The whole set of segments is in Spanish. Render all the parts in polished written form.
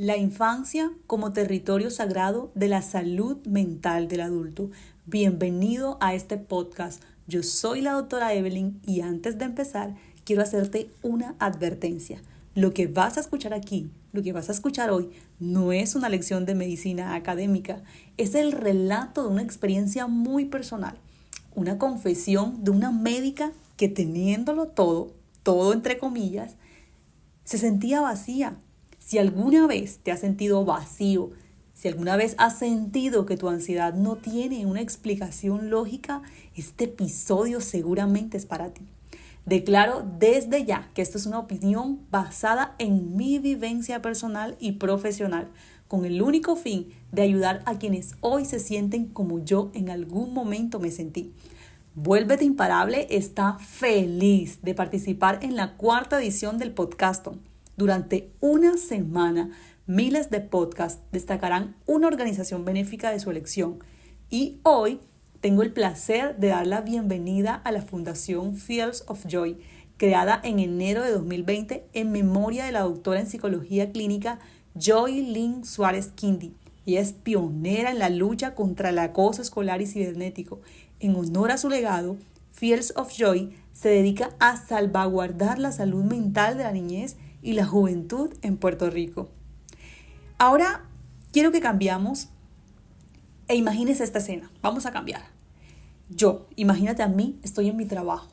La infancia como territorio sagrado de la salud mental del adulto. Bienvenido a este podcast. Yo soy la doctora Evelyn y antes de empezar quiero hacerte una advertencia. Lo que vas a escuchar aquí, lo que vas a escuchar hoy, no es una lección de medicina académica. Es el relato de una experiencia muy personal. Una confesión de una médica que teniéndolo todo entre comillas, se sentía vacía. Si alguna vez te has sentido vacío, si alguna vez has sentido que tu ansiedad no tiene una explicación lógica, este episodio seguramente es para ti. Declaro desde ya que esto es una opinión basada en mi vivencia personal y profesional, con el único fin de ayudar a quienes hoy se sienten como yo en algún momento me sentí. Vuélvete Imparable está feliz de participar en la 4ª edición del Podcastón. Durante una semana, miles de podcasts destacarán una organización benéfica de su elección. Y hoy tengo el placer de dar la bienvenida a la Fundación Fields of Joy, creada en enero de 2020 en memoria de la doctora en psicología clínica Joy Lynn Suárez Quindi. Y es pionera en la lucha contra el acoso escolar y cibernético. En honor a su legado, Fields of Joy se dedica a salvaguardar la salud mental de la niñez y la juventud en Puerto Rico. Ahora quiero que cambiamos e imagines esta escena. Vamos a cambiar. Imagínate a mí, estoy en mi trabajo.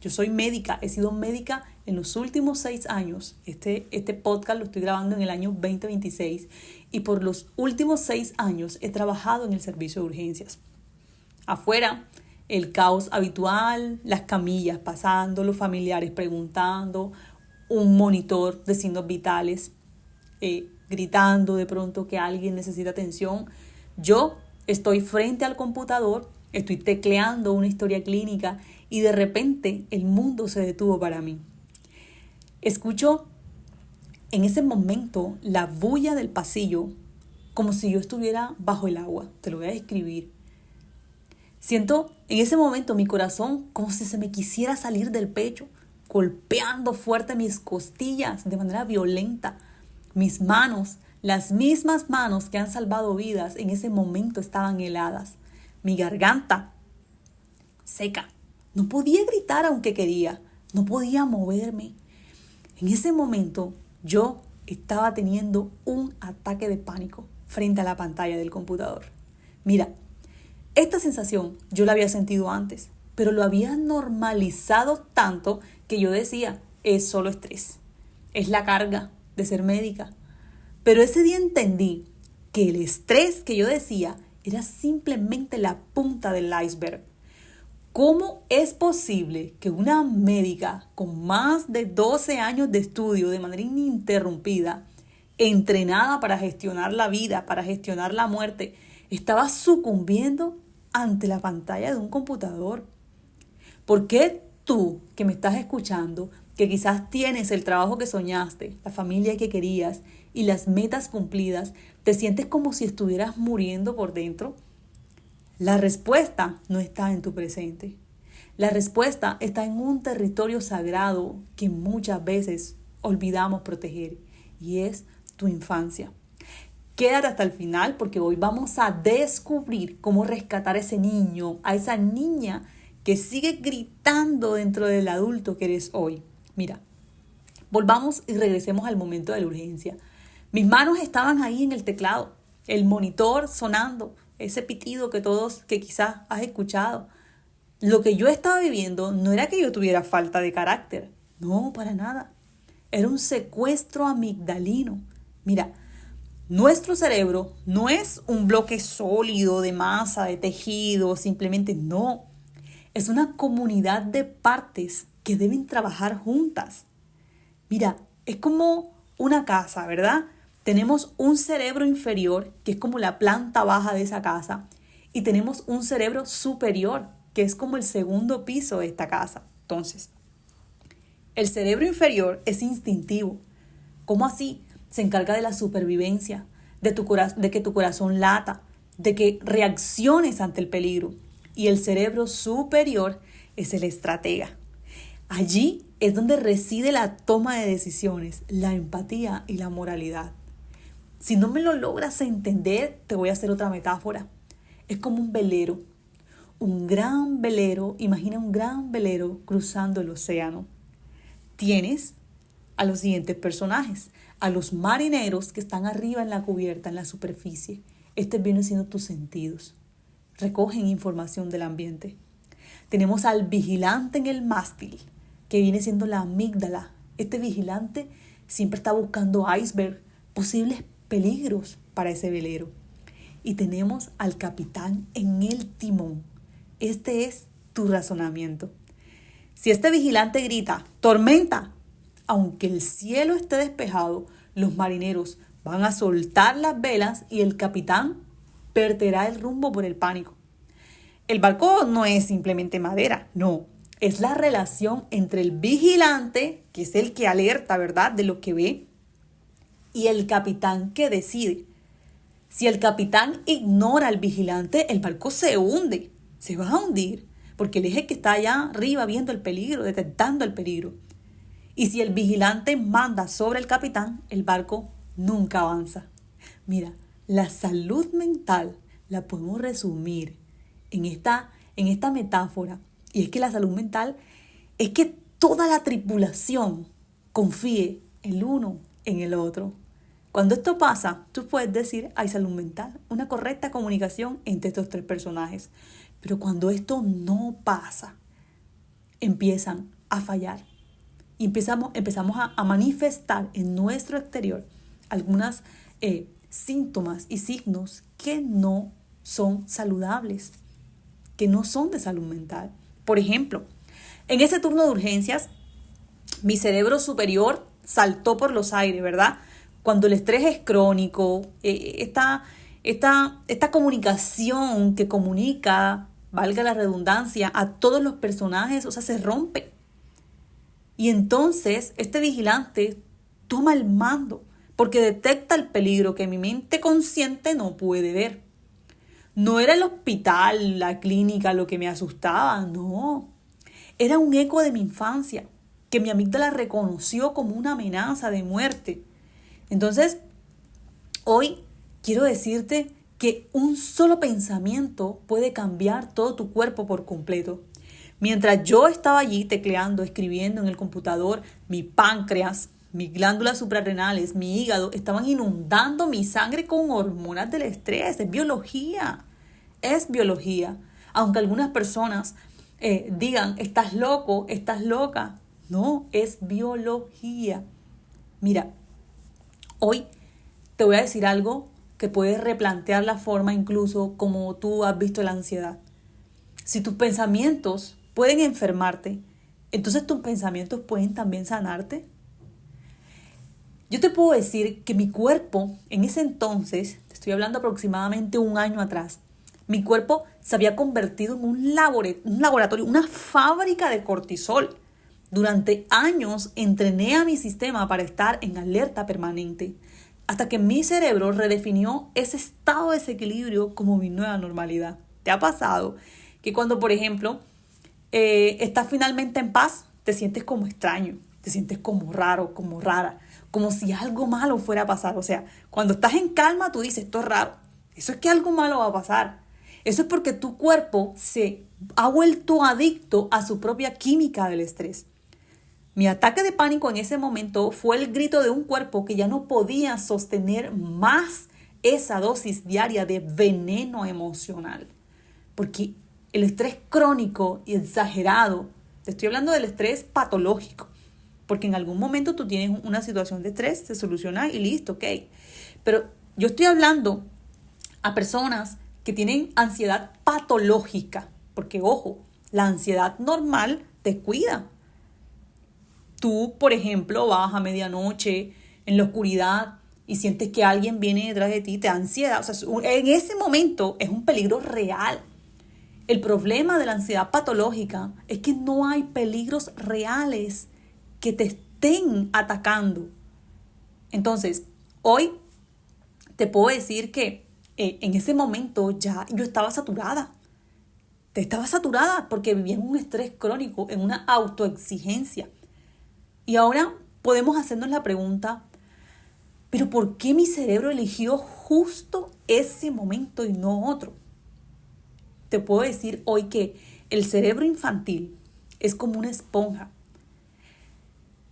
Yo soy médica, he sido médica en los últimos 6 años. Este podcast lo estoy grabando en el año 2026 y por los últimos 6 años he trabajado en el servicio de urgencias. Afuera, el caos habitual, las camillas pasando, los familiares preguntando, un monitor de signos vitales gritando de pronto que alguien necesita atención. Yo estoy frente al computador, estoy tecleando una historia clínica y de repente el mundo se detuvo para mí. Escucho en ese momento la bulla del pasillo como si yo estuviera bajo el agua. Te lo voy a describir. Siento en ese momento mi corazón como si se me quisiera salir del pecho, golpeando fuerte mis costillas de manera violenta. Mis manos, las mismas manos que han salvado vidas, en ese momento estaban heladas. Mi garganta seca. No podía gritar aunque quería. No podía moverme. En ese momento yo estaba teniendo un ataque de pánico frente a la pantalla del computador. Mira, esta sensación yo la había sentido antes, pero lo había normalizado tanto que yo decía, es solo estrés, es la carga de ser médica. Pero ese día entendí que el estrés que yo decía era simplemente la punta del iceberg. ¿Cómo es posible que una médica con más de 12 años de estudio de manera ininterrumpida, entrenada para gestionar la vida, para gestionar la muerte, estaba sucumbiendo ante la pantalla de un computador? ¿Por qué tú que me estás escuchando, que quizás tienes el trabajo que soñaste, la familia que querías y las metas cumplidas, te sientes como si estuvieras muriendo por dentro? La respuesta no está en tu presente. La respuesta está en un territorio sagrado que muchas veces olvidamos proteger y es tu infancia. Quédate hasta el final porque hoy vamos a descubrir cómo rescatar a ese niño, a esa niña que sigue gritando dentro del adulto que eres hoy. Mira, volvamos y regresemos al momento de la urgencia. Mis manos estaban ahí en el teclado, el monitor sonando, ese pitido que quizás has escuchado. Lo que yo estaba viviendo no era que yo tuviera falta de carácter, no, para nada. Era un secuestro amigdalino. Mira, nuestro cerebro no es un bloque sólido de masa, de tejido, simplemente no. Es una comunidad de partes que deben trabajar juntas. Mira, es como una casa, ¿verdad? Tenemos un cerebro inferior, que es como la planta baja de esa casa, y tenemos un cerebro superior, que es como el segundo piso de esta casa. Entonces, el cerebro inferior es instintivo. ¿Cómo así? Se encarga de la supervivencia, de que tu corazón lata, de que reacciones ante el peligro. Y el cerebro superior es el estratega. Allí es donde reside la toma de decisiones, la empatía y la moralidad. Si no me lo logras entender, te voy a hacer otra metáfora. Es como un velero, un gran velero. Imagina un gran velero cruzando el océano. Tienes a los siguientes personajes, a los marineros que están arriba en la cubierta, en la superficie. Estos vienen siendo tus sentidos. Recogen información del ambiente. Tenemos al vigilante en el mástil, que viene siendo la amígdala. Este vigilante siempre está buscando iceberg, posibles peligros para ese velero. Y tenemos al capitán en el timón. Este es tu razonamiento. Si este vigilante grita, ¡tormenta!, aunque el cielo esté despejado, los marineros van a soltar las velas y el capitán perderá el rumbo por el pánico. El barco no es simplemente madera, no. Es la relación entre el vigilante, que es el que alerta, ¿verdad?, de lo que ve, y el capitán que decide. Si el capitán ignora al vigilante, el barco se hunde, se va a hundir, porque él es el que está allá arriba viendo el peligro, detectando el peligro. Y si el vigilante manda sobre el capitán, el barco nunca avanza. Mira, la salud mental la podemos resumir en esta metáfora. Y es que la salud mental es que toda la tripulación confíe el uno en el otro. Cuando esto pasa, tú puedes decir, hay salud mental, una correcta comunicación entre estos tres personajes. Pero cuando esto no pasa, empiezan a fallar. Y empezamos a manifestar en nuestro exterior algunos síntomas y signos que no son saludables, que no son de salud mental. Por ejemplo, en ese turno de urgencias, mi cerebro superior saltó por los aires, ¿verdad? Cuando el estrés es crónico, esta comunicación que comunica, valga la redundancia, a todos los personajes, o sea, se rompe. Y entonces este vigilante toma el mando porque detecta el peligro que mi mente consciente no puede ver. No era el hospital, la clínica lo que me asustaba, no. Era un eco de mi infancia que mi amígdala reconoció como una amenaza de muerte. Entonces, hoy quiero decirte que un solo pensamiento puede cambiar todo tu cuerpo por completo. Mientras yo estaba allí tecleando, escribiendo en el computador, mi páncreas, mis glándulas suprarrenales, mi hígado, estaban inundando mi sangre con hormonas del estrés. Es biología. Es biología. Aunque algunas personas digan, estás loco, estás loca. No, es biología. Mira, hoy te voy a decir algo que puede replantear la forma incluso como tú has visto la ansiedad. Si tus pensamientos pueden enfermarte, entonces tus pensamientos pueden también sanarte. Yo te puedo decir que mi cuerpo, en ese entonces, te estoy hablando aproximadamente un año atrás, mi cuerpo se había convertido en un laboratorio, una fábrica de cortisol. Durante años entrené a mi sistema para estar en alerta permanente, hasta que mi cerebro redefinió ese estado de desequilibrio como mi nueva normalidad. ¿Te ha pasado que cuando, por ejemplo, estás finalmente en paz, te sientes como extraño, te sientes como raro, como rara, como si algo malo fuera a pasar? O sea, cuando estás en calma, tú dices, esto es raro, eso es que algo malo va a pasar. Eso es porque tu cuerpo se ha vuelto adicto a su propia química del estrés. Mi ataque de pánico en ese momento fue el grito de un cuerpo que ya no podía sostener más esa dosis diaria de veneno emocional. Porque el estrés crónico y exagerado, te estoy hablando del estrés patológico, porque en algún momento tú tienes una situación de estrés, se soluciona y listo, ok. Pero yo estoy hablando a personas que tienen ansiedad patológica, porque ojo, la ansiedad normal te cuida. Tú, por ejemplo, vas a medianoche en la oscuridad y sientes que alguien viene detrás de ti, te da ansiedad. O sea, en ese momento es un peligro real. El problema de la ansiedad patológica es que no hay peligros reales que te estén atacando. Entonces, hoy te puedo decir que en ese momento ya yo estaba saturada. Estaba saturada porque vivía en un estrés crónico, en una autoexigencia. Y ahora podemos hacernos la pregunta, Pero ¿por qué mi cerebro eligió justo ese momento y no otro? Te puedo decir hoy que el cerebro infantil es como una esponja.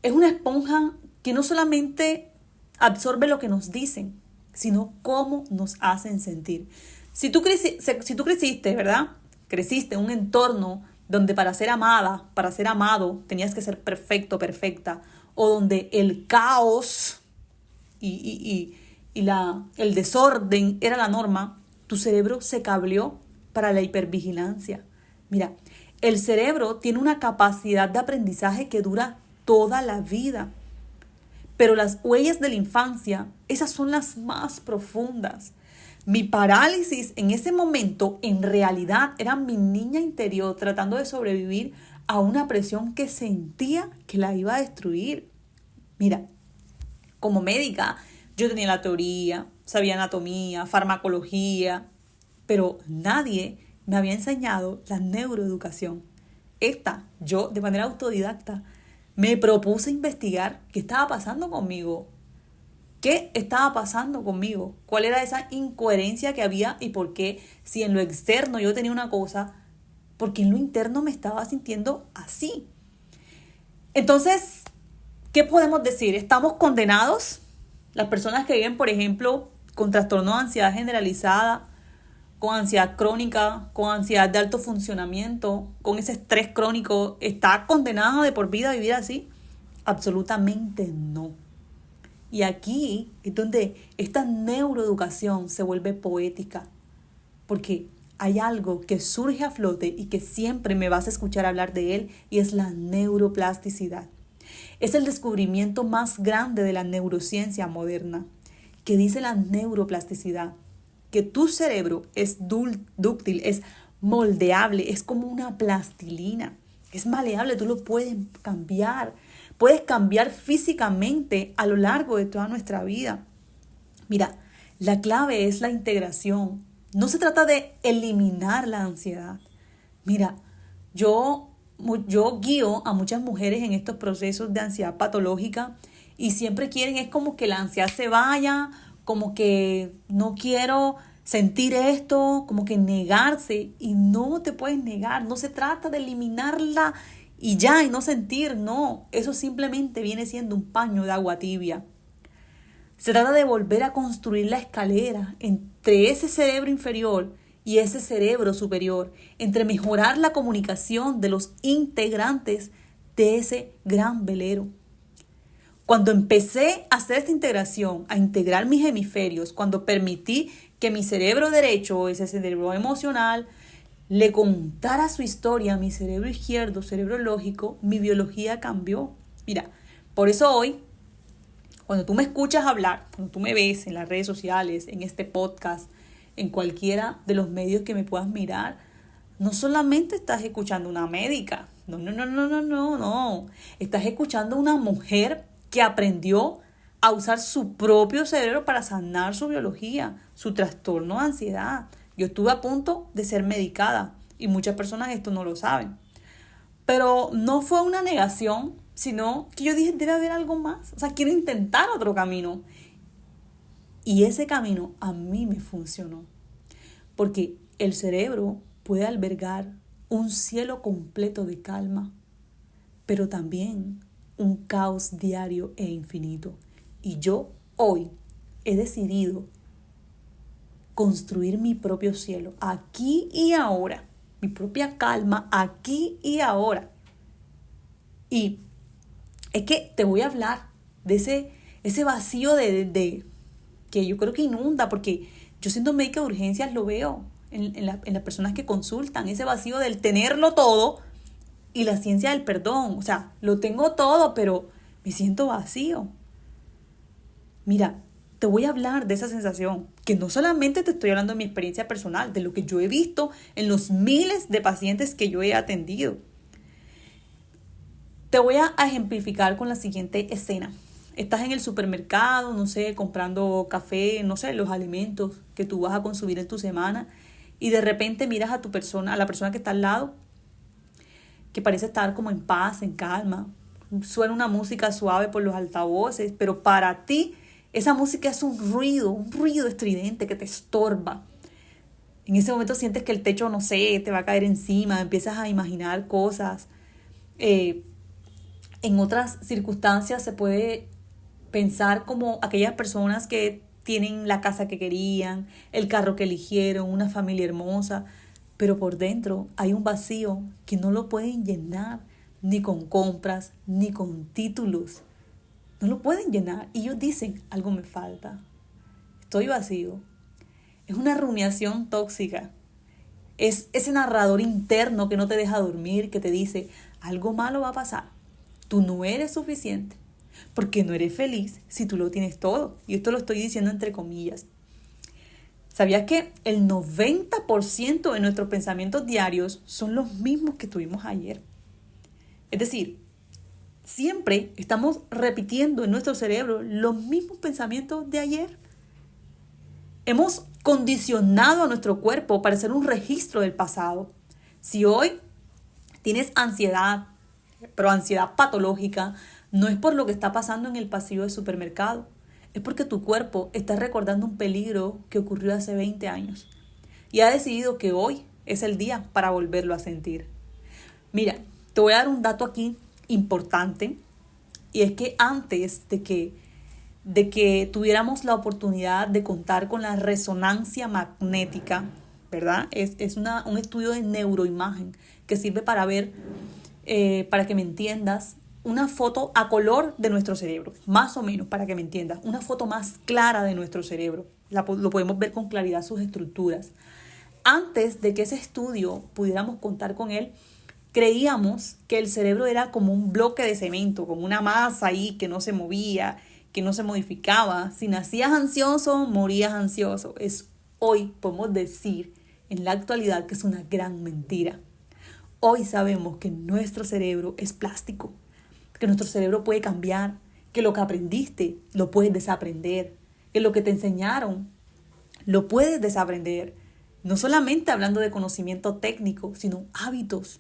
Es una esponja que no solamente absorbe lo que nos dicen, sino cómo nos hacen sentir. Si tú creciste, ¿verdad? Creciste en un entorno donde para ser amada, para ser amado, tenías que ser perfecto, perfecta, o donde el caos el desorden era la norma, tu cerebro se cableó para la hipervigilancia. Mira, el cerebro tiene una capacidad de aprendizaje que dura toda la vida. Pero las huellas de la infancia, esas son las más profundas. Mi parálisis en ese momento en realidad era mi niña interior tratando de sobrevivir a una presión que sentía que la iba a destruir. Mira, como médica yo tenía la teoría, sabía anatomía, farmacología, pero nadie me había enseñado la neuroeducación. Yo de manera autodidacta, me propuse investigar qué estaba pasando conmigo. ¿Qué estaba pasando conmigo? ¿Cuál era esa incoherencia que había y por qué, si en lo externo yo tenía una cosa, por qué en lo interno me estaba sintiendo así? Entonces, ¿qué podemos decir? ¿Estamos condenados? Las personas que viven, por ejemplo, con trastorno de ansiedad generalizada, con ansiedad crónica, con ansiedad de alto funcionamiento, con ese estrés crónico, ¿está condenada de por vida a vivir así? Absolutamente no. Y aquí es donde esta neuroeducación se vuelve poética, porque hay algo que surge a flote y que siempre me vas a escuchar hablar de él, y es la neuroplasticidad. Es el descubrimiento más grande de la neurociencia moderna, que dice la neuroplasticidad, que tu cerebro es dúctil, es moldeable, es como una plastilina, es maleable, tú lo puedes cambiar físicamente a lo largo de toda nuestra vida. Mira, la clave es la integración. No se trata de eliminar la ansiedad. Mira, yo guío a muchas mujeres en estos procesos de ansiedad patológica y siempre quieren, es como que la ansiedad se vaya, como que no quiero sentir esto, como que negarse, y no te puedes negar. No se trata de eliminarla y ya, y no sentir, no, eso simplemente viene siendo un paño de agua tibia. Se trata de volver a construir la escalera entre ese cerebro inferior y ese cerebro superior, entre mejorar la comunicación de los integrantes de ese gran velero. Cuando empecé a hacer esta integración, a integrar mis hemisferios, cuando permití que mi cerebro derecho, ese cerebro emocional, le contara su historia a mi cerebro izquierdo, cerebro lógico, mi biología cambió. Mira, por eso hoy, cuando tú me escuchas hablar, cuando tú me ves en las redes sociales, en este podcast, en cualquiera de los medios que me puedas mirar, no solamente estás escuchando una médica, no. Estás escuchando una mujer que aprendió a usar su propio cerebro para sanar su biología, su trastorno de ansiedad. Yo estuve a punto de ser medicada y muchas personas esto no lo saben. Pero no fue una negación, sino que yo dije, debe haber algo más. O sea, quiero intentar otro camino. Y ese camino a mí me funcionó. Porque el cerebro puede albergar un cielo completo de calma, pero también un caos diario e infinito. Y yo hoy he decidido construir mi propio cielo, aquí y ahora, mi propia calma, aquí y ahora. Y es que te voy a hablar de ese vacío de que yo creo que inunda, porque yo siendo médica de urgencias lo veo en las personas que consultan, ese vacío del tenerlo todo y la ciencia del perdón. O sea, lo tengo todo, pero me siento vacío. Mira, te voy a hablar de esa sensación, que no solamente te estoy hablando de mi experiencia personal, de lo que yo he visto en los miles de pacientes que yo he atendido. Te voy a ejemplificar con la siguiente escena. Estás en el supermercado, no sé, comprando café, no sé, los alimentos que tú vas a consumir en tu semana, y de repente miras a la persona que está al lado, que parece estar como en paz, en calma. Suena una música suave por los altavoces, pero para ti Esa música es un ruido estridente que te estorba. En ese momento sientes que el techo, no sé, te va a caer encima, empiezas a imaginar cosas. En otras circunstancias se puede pensar como aquellas personas que tienen la casa que querían, el carro que eligieron, una familia hermosa, pero por dentro hay un vacío que no lo pueden llenar ni con compras, ni con títulos. No lo pueden llenar. Y ellos dicen, algo me falta. Estoy vacío. Es una rumiación tóxica. Es ese narrador interno que no te deja dormir, que te dice, algo malo va a pasar. Tú no eres suficiente. Porque no eres feliz si tú lo tienes todo. Y esto lo estoy diciendo entre comillas. ¿Sabías que el 90% de nuestros pensamientos diarios son los mismos que tuvimos ayer? Es decir, siempre estamos repitiendo en nuestro cerebro los mismos pensamientos de ayer. Hemos condicionado a nuestro cuerpo para hacer un registro del pasado. Si hoy tienes ansiedad, pero ansiedad patológica, no es por lo que está pasando en el pasillo del supermercado. Es porque tu cuerpo está recordando un peligro que ocurrió hace 20 años y ha decidido que hoy es el día para volverlo a sentir. Mira, te voy a dar un dato aquí importante y es que antes de que tuviéramos la oportunidad de contar con la resonancia magnética, ¿verdad? Es un estudio de neuroimagen que sirve para ver, para que me entiendas, una foto a color de nuestro cerebro, más o menos, para que me entiendas, una foto más clara de nuestro cerebro. Lo podemos ver con claridad sus estructuras. Antes de que ese estudio pudiéramos contar con él, creíamos que el cerebro era como un bloque de cemento, como una masa ahí que no se movía, que no se modificaba. Si nacías ansioso, morías ansioso. Hoy podemos decir en la actualidad que es una gran mentira. Hoy sabemos que nuestro cerebro es plástico, que nuestro cerebro puede cambiar, que lo que aprendiste lo puedes desaprender, que lo que te enseñaron lo puedes desaprender. No solamente hablando de conocimiento técnico, sino hábitos.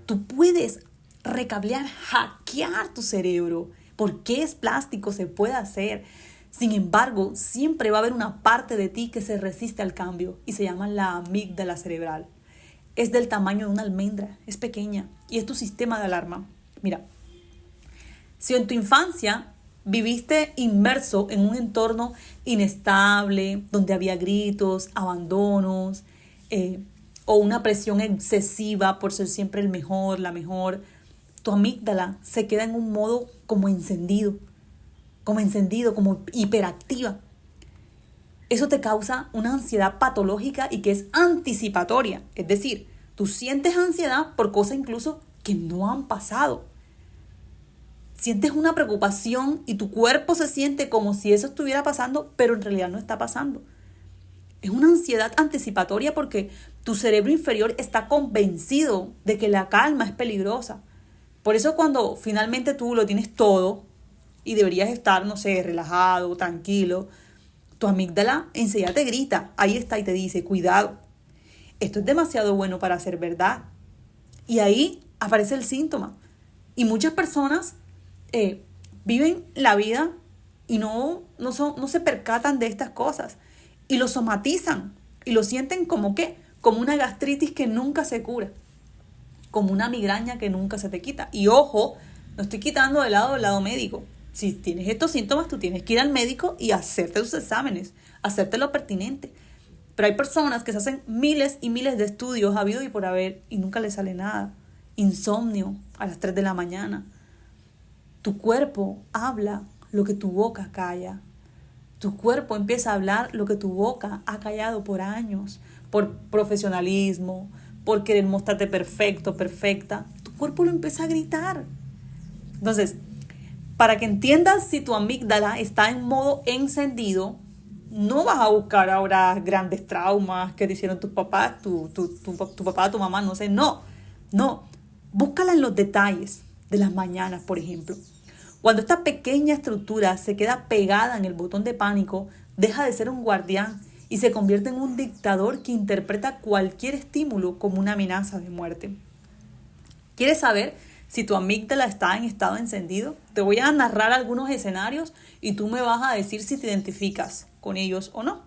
Tú puedes recablear, hackear tu cerebro. Porque es plástico, se puede hacer. Sin embargo, siempre va a haber una parte de ti que se resiste al cambio y se llama la amígdala cerebral. Es del tamaño de una almendra, es pequeña y es tu sistema de alarma. Mira, si en tu infancia viviste inmerso en un entorno inestable, donde había gritos, abandonos, o una presión excesiva por ser siempre el mejor, la mejor, tu amígdala se queda en un modo como encendido, como hiperactiva. Eso te causa una ansiedad patológica y que es anticipatoria. Es decir, tú sientes ansiedad por cosas incluso que no han pasado. Sientes una preocupación y tu cuerpo se siente como si eso estuviera pasando, pero en realidad no está pasando. Es una ansiedad anticipatoria porque tu cerebro inferior está convencido de que la calma es peligrosa. Por eso cuando finalmente tú lo tienes todo y deberías estar, no sé, relajado, tranquilo, tu amígdala enseguida te grita, ahí está y te dice, cuidado, esto es demasiado bueno para ser verdad. Y ahí aparece el síntoma. Y muchas personas viven la vida y no se percatan de estas cosas. Y lo somatizan y lo sienten como ¿qué? Como una gastritis que nunca se cura. Como una migraña que nunca se te quita. Y ojo, no estoy quitando del lado médico. Si tienes estos síntomas, tú tienes que ir al médico y hacerte tus exámenes, hacerte lo pertinente. Pero hay personas que se hacen miles y miles de estudios habido y por haber y nunca les sale nada. Insomnio a las 3 de la mañana. Tu cuerpo habla lo que tu boca calla. Tu cuerpo empieza a hablar lo que tu boca ha callado por años, por profesionalismo, por querer mostrarte perfecto, perfecta. Tu cuerpo lo empieza a gritar. Entonces, para que entiendas si tu amígdala está en modo encendido, no vas a buscar ahora grandes traumas que te hicieron tus papás, tu papá, tu mamá, no sé, no. Búscala en los detalles de las mañanas, por ejemplo. Cuando esta pequeña estructura se queda pegada en el botón de pánico, deja de ser un guardián y se convierte en un dictador que interpreta cualquier estímulo como una amenaza de muerte. ¿Quieres saber si tu amígdala está en estado encendido? Te voy a narrar algunos escenarios y tú me vas a decir si te identificas con ellos o no.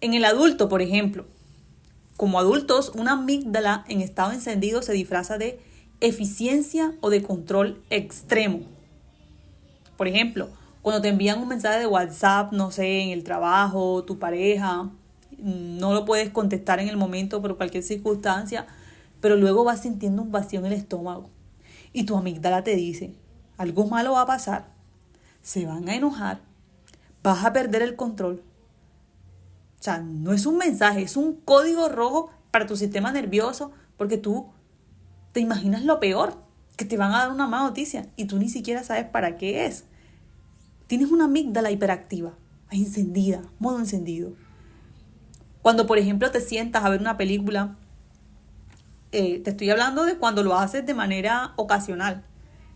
En el adulto, por ejemplo, como adultos, una amígdala en estado encendido se disfraza de eficiencia o de control extremo. Por ejemplo, cuando te envían un mensaje de WhatsApp, no sé, en el trabajo, tu pareja, no lo puedes contestar en el momento por cualquier circunstancia, pero luego vas sintiendo un vacío en el estómago. Y tu amígdala te dice, algo malo va a pasar, se van a enojar, vas a perder el control. O sea, no es un mensaje, es un código rojo para tu sistema nervioso porque tú te imaginas lo peor, que te van a dar una mala noticia y tú ni siquiera sabes para qué es. Tienes una amígdala hiperactiva, encendida, modo encendido. Cuando, por ejemplo, te sientas a ver una película, te estoy hablando de cuando lo haces de manera ocasional.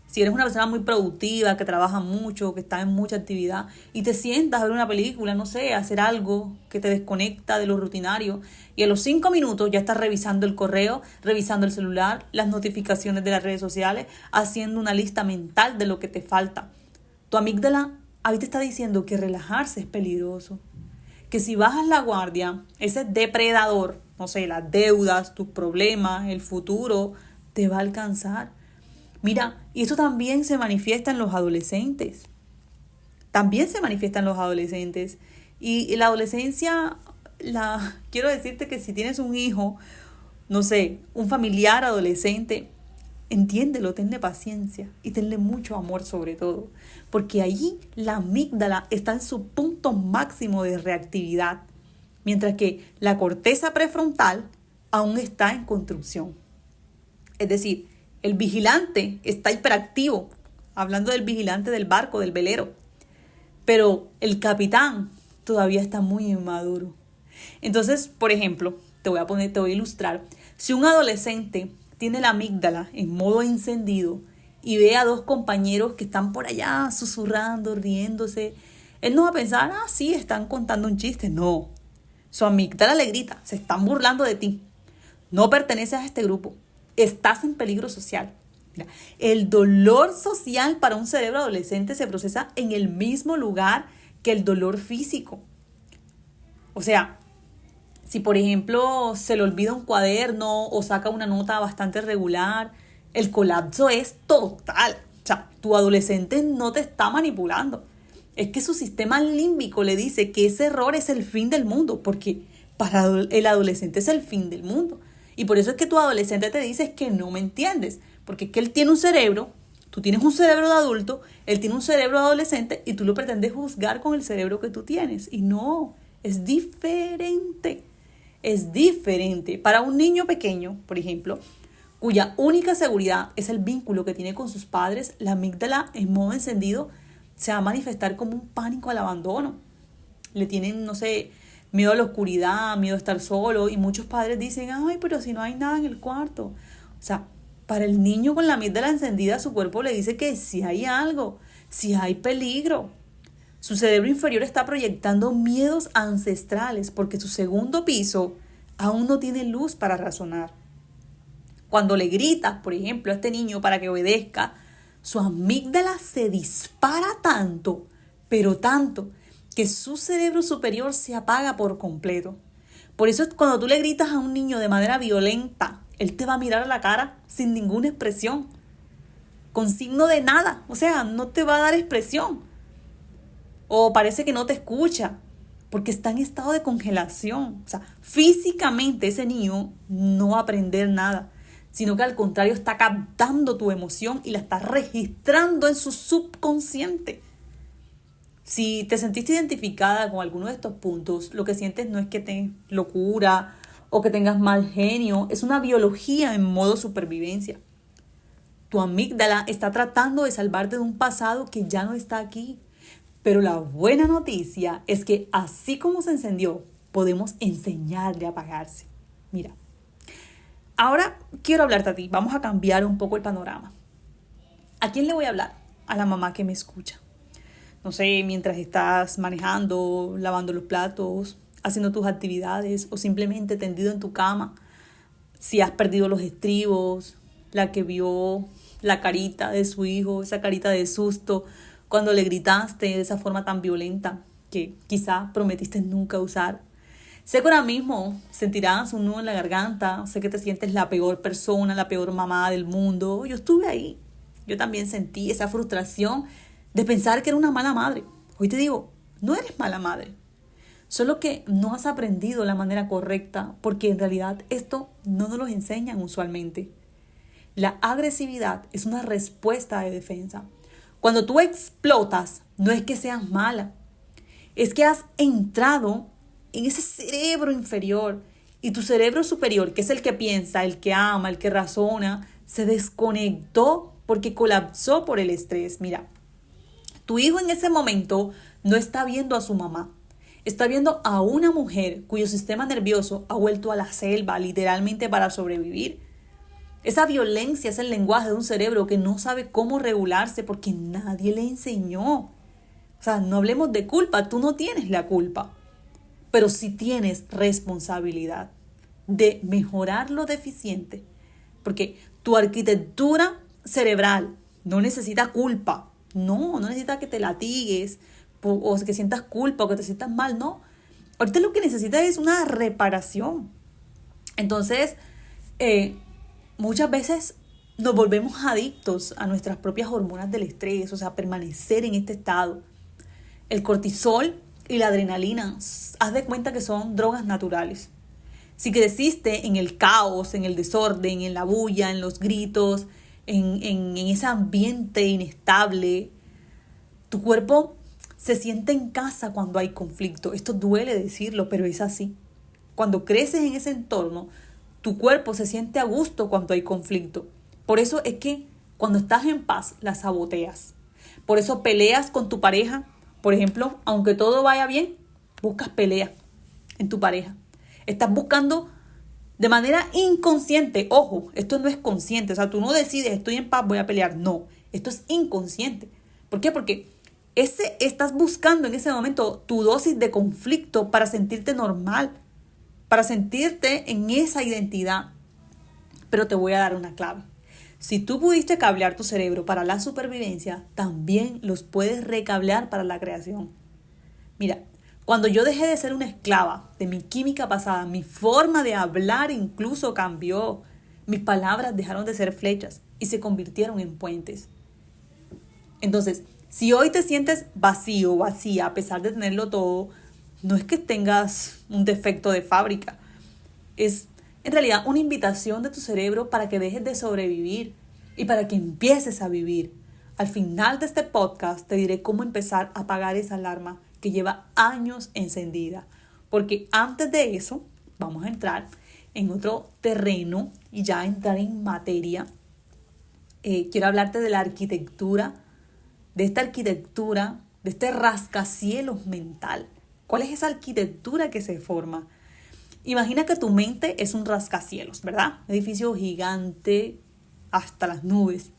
Si eres una persona muy productiva, que trabaja mucho, que está en mucha actividad y te sientas a ver una película, no sé, a hacer algo que te desconecta de lo rutinario y a los 5 minutos ya estás revisando el correo, revisando el celular, las notificaciones de las redes sociales, haciendo una lista mental de lo que te falta. Tu amígdala ahí te está diciendo que relajarse es peligroso, que si bajas la guardia, ese depredador, no sé, las deudas, tus problemas, el futuro, te va a alcanzar. Mira, y eso también se manifiesta en los adolescentes. También se manifiesta en los adolescentes. Y la adolescencia, quiero decirte que si tienes un hijo, no sé, un familiar adolescente, entiéndelo, tenle paciencia y tenle mucho amor sobre todo. Porque allí la amígdala está en su punto máximo de reactividad, mientras que la corteza prefrontal aún está en construcción. Es decir, el vigilante está hiperactivo, hablando del vigilante del barco, del velero, pero el capitán todavía está muy inmaduro. Entonces, por ejemplo, te voy a ilustrar. Si un adolescente tiene la amígdala en modo encendido y ve a 2 compañeros que están por allá susurrando, riéndose, él no va a pensar, sí, están contando un chiste. No, su amígdala le grita, se están burlando de ti. No perteneces a este grupo. Estás en peligro social. Mira, el dolor social para un cerebro adolescente se procesa en el mismo lugar que el dolor físico. O sea, si por ejemplo se le olvida un cuaderno o saca una nota bastante regular, el colapso es total. O sea, tu adolescente no te está manipulando. Es que su sistema límbico le dice que ese error es el fin del mundo, porque para el adolescente es el fin del mundo. Y por eso es que tu adolescente te dice que no me entiendes, porque es que él tiene un cerebro, tú tienes un cerebro de adulto, él tiene un cerebro de adolescente y tú lo pretendes juzgar con el cerebro que tú tienes. Y no, es diferente. Es diferente. Para un niño pequeño, por ejemplo, cuya única seguridad es el vínculo que tiene con sus padres, la amígdala en modo encendido se va a manifestar como un pánico al abandono. Le tienen, no sé, miedo a la oscuridad, miedo a estar solo, y muchos padres dicen, ay, pero si no hay nada en el cuarto. O sea, para el niño con la amígdala encendida, su cuerpo le dice que si hay algo, si hay peligro. Su cerebro inferior está proyectando miedos ancestrales porque su segundo piso aún no tiene luz para razonar. Cuando le gritas, por ejemplo, a este niño para que obedezca, su amígdala se dispara tanto, pero tanto, que su cerebro superior se apaga por completo. Por eso cuando tú le gritas a un niño de manera violenta, él te va a mirar a la cara sin ninguna expresión, con signo de nada, o sea, no te va a dar expresión. O parece que no te escucha, porque está en estado de congelación. O sea, físicamente ese niño no va a aprender nada, sino que al contrario está captando tu emoción y la está registrando en su subconsciente. Si te sentiste identificada con alguno de estos puntos, lo que sientes no es que tengas locura o que tengas mal genio, es una biología en modo supervivencia. Tu amígdala está tratando de salvarte de un pasado que ya no está aquí. Pero la buena noticia es que así como se encendió, podemos enseñarle a apagarse. Mira, ahora quiero hablarte a ti. Vamos a cambiar un poco el panorama. ¿A quién le voy a hablar? A la mamá que me escucha. No sé, mientras estás manejando, lavando los platos, haciendo tus actividades o simplemente tendido en tu cama. Si has perdido los estribos, la que vio la carita de su hijo, esa carita de susto, cuando le gritaste de esa forma tan violenta que quizá prometiste nunca usar. Sé que ahora mismo sentirás un nudo en la garganta, sé que te sientes la peor persona, la peor mamá del mundo. Yo estuve ahí, yo también sentí esa frustración de pensar que era una mala madre. Hoy te digo, no eres mala madre, solo que no has aprendido la manera correcta porque en realidad esto no nos lo enseñan usualmente. La agresividad es una respuesta de defensa. Cuando tú explotas, no es que seas mala, es que has entrado en ese cerebro inferior y tu cerebro superior, que es el que piensa, el que ama, el que razona, se desconectó porque colapsó por el estrés. Mira, tu hijo en ese momento no está viendo a su mamá, está viendo a una mujer cuyo sistema nervioso ha vuelto a la selva literalmente para sobrevivir. Esa violencia es el lenguaje de un cerebro que no sabe cómo regularse porque nadie le enseñó. O sea, no hablemos de culpa, tú no tienes la culpa, pero sí tienes responsabilidad de mejorar lo deficiente, porque tu arquitectura cerebral no necesita culpa, no necesita que te latigues o que sientas culpa o que te sientas mal, no. Ahorita lo que necesitas es una reparación. Entonces, muchas veces nos volvemos adictos a nuestras propias hormonas del estrés, o sea, permanecer en este estado. El cortisol y la adrenalina, haz de cuenta que son drogas naturales. Si creciste en el caos, en el desorden, en la bulla, en los gritos, en ese ambiente inestable, tu cuerpo se siente en casa cuando hay conflicto. Esto duele decirlo, pero es así. Cuando creces en ese entorno, tu cuerpo se siente a gusto cuando hay conflicto. Por eso es que cuando estás en paz, la saboteas. Por eso peleas con tu pareja. Por ejemplo, aunque todo vaya bien, buscas pelea en tu pareja. Estás buscando de manera inconsciente. Ojo, esto no es consciente. O sea, tú no decides, estoy en paz, voy a pelear. No, esto es inconsciente. ¿Por qué? Porque estás buscando en ese momento tu dosis de conflicto para sentirte normal, para sentirte en esa identidad. Pero te voy a dar una clave. Si tú pudiste cablear tu cerebro para la supervivencia, también los puedes recablear para la creación. Mira, cuando yo dejé de ser una esclava de mi química pasada, mi forma de hablar incluso cambió. Mis palabras dejaron de ser flechas y se convirtieron en puentes. Entonces, si hoy te sientes vacío o vacía a pesar de tenerlo todo, no es que tengas un defecto de fábrica. Es en realidad una invitación de tu cerebro para que dejes de sobrevivir y para que empieces a vivir. Al final de este podcast te diré cómo empezar a apagar esa alarma que lleva años encendida. Porque antes de eso vamos a entrar en otro terreno y ya entrar en materia. Quiero hablarte de la arquitectura, de este rascacielos mental. ¿Cuál es esa arquitectura que se forma? Imagina que tu mente es un rascacielos, ¿verdad? Un edificio gigante hasta las nubes.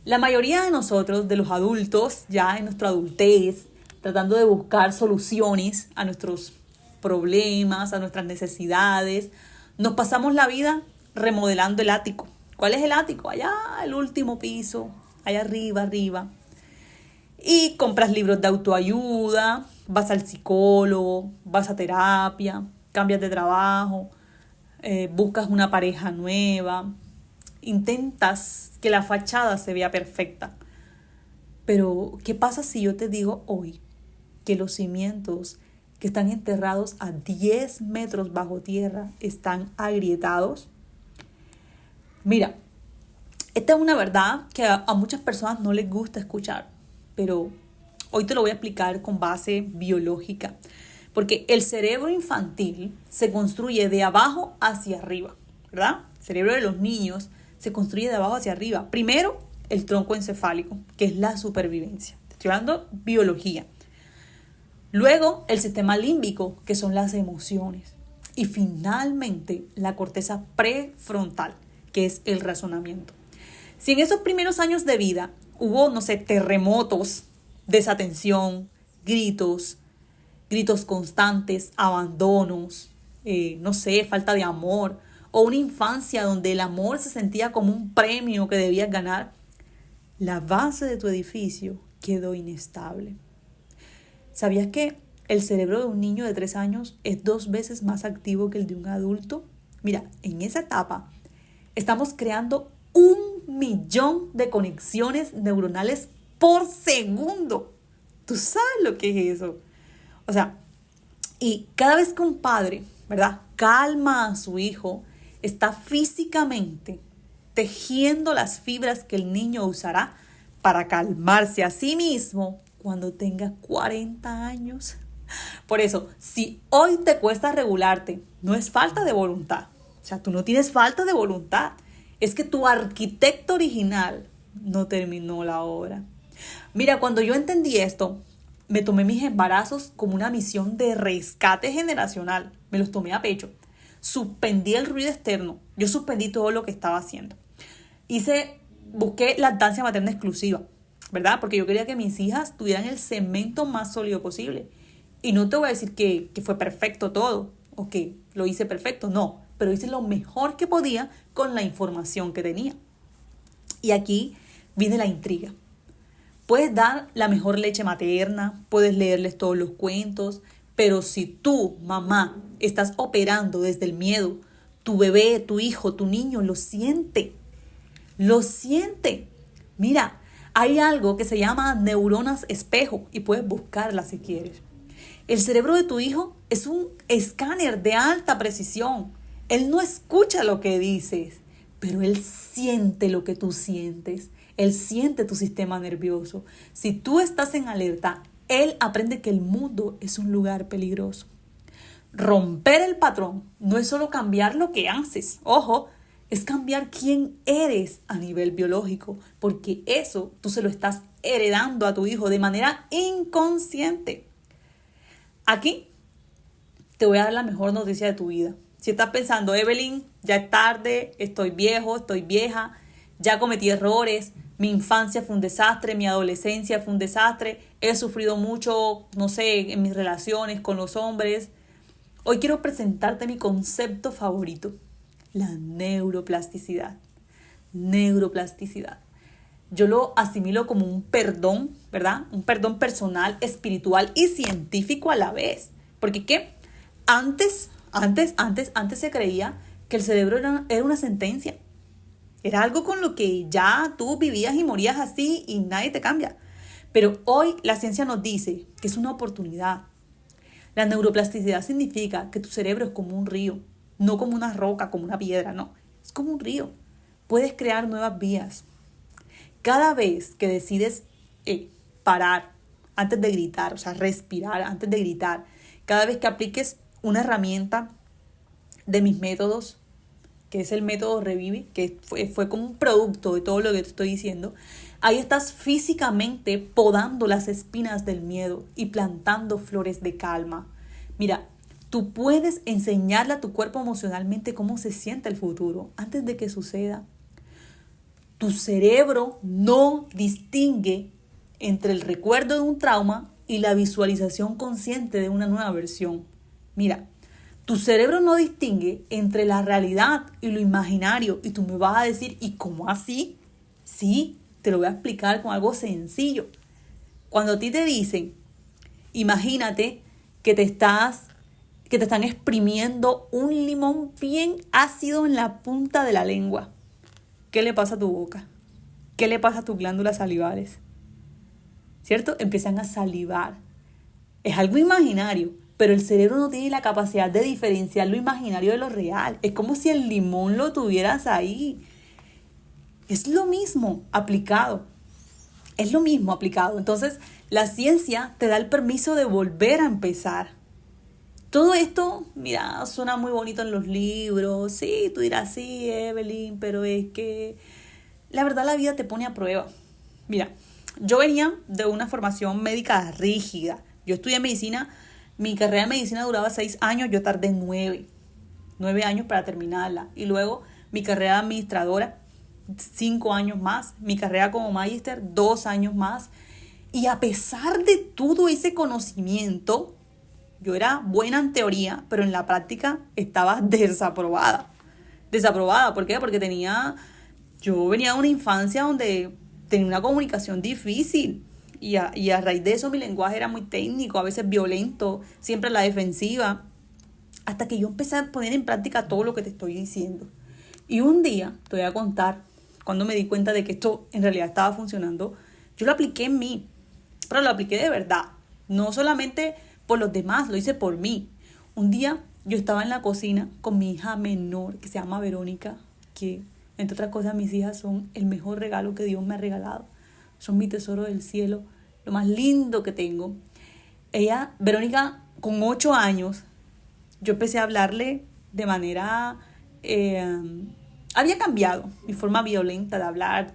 La mayoría de nosotros, de los adultos, ya en nuestra adultez, tratando de buscar soluciones a nuestros problemas, a nuestras necesidades, nos pasamos la vida remodelando el ático. ¿Cuál es el ático? Allá, el último piso, allá arriba. Y compras libros de autoayuda, vas al psicólogo, vas a terapia, cambias de trabajo, buscas una pareja nueva, intentas que la fachada se vea perfecta. Pero, ¿qué pasa si yo te digo hoy que los cimientos que están enterrados a 10 metros bajo tierra están agrietados? Mira, esta es una verdad que a muchas personas no les gusta escuchar, pero hoy te lo voy a explicar con base biológica. Porque el cerebro infantil se construye de abajo hacia arriba, ¿verdad? El cerebro de los niños se construye de abajo hacia arriba. Primero, el tronco encefálico, que es la supervivencia. Estoy hablando biología. Luego, el sistema límbico, que son las emociones. Y finalmente, la corteza prefrontal, que es el razonamiento. Si en esos primeros años de vida hubo, terremotos, desatención, gritos constantes, abandonos, falta de amor, o una infancia donde el amor se sentía como un premio que debías ganar, la base de tu edificio quedó inestable. ¿Sabías que el cerebro de un niño de 3 años es 2 veces más activo que el de un adulto? Mira, en esa etapa estamos creando 1.000.000 de conexiones neuronales por segundo. ¿Tú sabes lo que es eso? O sea, y cada vez que un padre, ¿verdad?, calma a su hijo, está físicamente tejiendo las fibras que el niño usará para calmarse a sí mismo cuando tenga 40 años. Por eso, si hoy te cuesta regularte, no es falta de voluntad. O sea, tú no tienes falta de voluntad. Es que tu arquitecto original no terminó la obra. Mira, cuando yo entendí esto, me tomé mis embarazos como una misión de rescate generacional. Me los tomé a pecho. Suspendí el ruido externo. Yo suspendí todo lo que estaba haciendo. Busqué lactancia materna exclusiva, ¿verdad? Porque yo quería que mis hijas tuvieran el cemento más sólido posible. Y no te voy a decir que fue perfecto todo, o que lo hice perfecto, no. Pero hice lo mejor que podía con la información que tenía. Y aquí viene la intriga. Puedes dar la mejor leche materna, puedes leerles todos los cuentos, pero si tú, mamá, estás operando desde el miedo, tu bebé, tu hijo, tu niño lo siente. Lo siente. Mira, hay algo que se llama neuronas espejo y puedes buscarla si quieres. El cerebro de tu hijo es un escáner de alta precisión. Él no escucha lo que dices, pero él siente lo que tú sientes. Él siente tu sistema nervioso. Si tú estás en alerta, él aprende que el mundo es un lugar peligroso. Romper el patrón no es solo cambiar lo que haces. Ojo, es cambiar quién eres a nivel biológico, porque eso tú se lo estás heredando a tu hijo de manera inconsciente. Aquí te voy a dar la mejor noticia de tu vida. Si estás pensando, Evelyn, ya es tarde, estoy viejo, estoy vieja, ya cometí errores, mi infancia fue un desastre, mi adolescencia fue un desastre, he sufrido mucho, no sé, en mis relaciones con los hombres. Hoy quiero presentarte mi concepto favorito, la neuroplasticidad. Neuroplasticidad. Yo lo asimilo como un perdón, ¿verdad? Un perdón personal, espiritual y científico a la vez. Porque ¿qué? Antes se creía que el cerebro era una sentencia. Era algo con lo que ya tú vivías y morías así y nadie te cambia. Pero hoy la ciencia nos dice que es una oportunidad. La neuroplasticidad significa que tu cerebro es como un río, no como una roca, como una piedra, no. Es como un río. Puedes crear nuevas vías. Cada vez que decides parar antes de gritar, o sea, respirar antes de gritar, cada vez que apliques una herramienta de mis métodos, que es el método Revive, que fue como un producto de todo lo que te estoy diciendo, ahí estás físicamente podando las espinas del miedo y plantando flores de calma. Mira, tú puedes enseñarle a tu cuerpo emocionalmente cómo se siente el futuro antes de que suceda. Tu cerebro no distingue entre el recuerdo de un trauma y la visualización consciente de una nueva versión. Mira, tu cerebro no distingue entre la realidad y lo imaginario. Y tú me vas a decir, ¿y cómo así? Sí, te lo voy a explicar con algo sencillo. Cuando a ti te dicen, imagínate que te están exprimiendo un limón bien ácido en la punta de la lengua. ¿Qué le pasa a tu boca? ¿Qué le pasa a tus glándulas salivales? ¿Cierto? Empiezan a salivar. Es algo imaginario, pero el cerebro no tiene la capacidad de diferenciar lo imaginario de lo real. Es como si el limón lo tuvieras ahí. Es lo mismo aplicado. Es lo mismo aplicado. Entonces, la ciencia te da el permiso de volver a empezar. Todo esto, mira, suena muy bonito en los libros. Sí, tú dirás, sí, Evelyn, pero es que la verdad la vida te pone a prueba. Mira, yo venía de una formación médica rígida. Yo estudié medicina, mi carrera de medicina duraba 6 años, yo tardé 9 años para terminarla. Y luego mi carrera de administradora, 5 años más. Mi carrera como magíster, 2 años más. Y a pesar de todo ese conocimiento, yo era buena en teoría, pero en la práctica estaba desaprobada. Desaprobada, ¿por qué? Porque yo venía de una infancia donde tenía una comunicación difícil. Y a raíz de eso mi lenguaje era muy técnico, a veces violento, siempre a la defensiva. Hasta que yo empecé a poner en práctica todo lo que te estoy diciendo. Y un día, te voy a contar, cuando me di cuenta de que esto en realidad estaba funcionando, yo lo apliqué en mí. Pero lo apliqué de verdad. No solamente por los demás, lo hice por mí. Un día yo estaba en la cocina con mi hija menor, que se llama Verónica, que entre otras cosas mis hijas son el mejor regalo que Dios me ha regalado. Son mi tesoro del cielo, lo más lindo que tengo. Ella, Verónica, con 8 años, yo empecé a hablarle de manera... había cambiado mi forma violenta de hablar,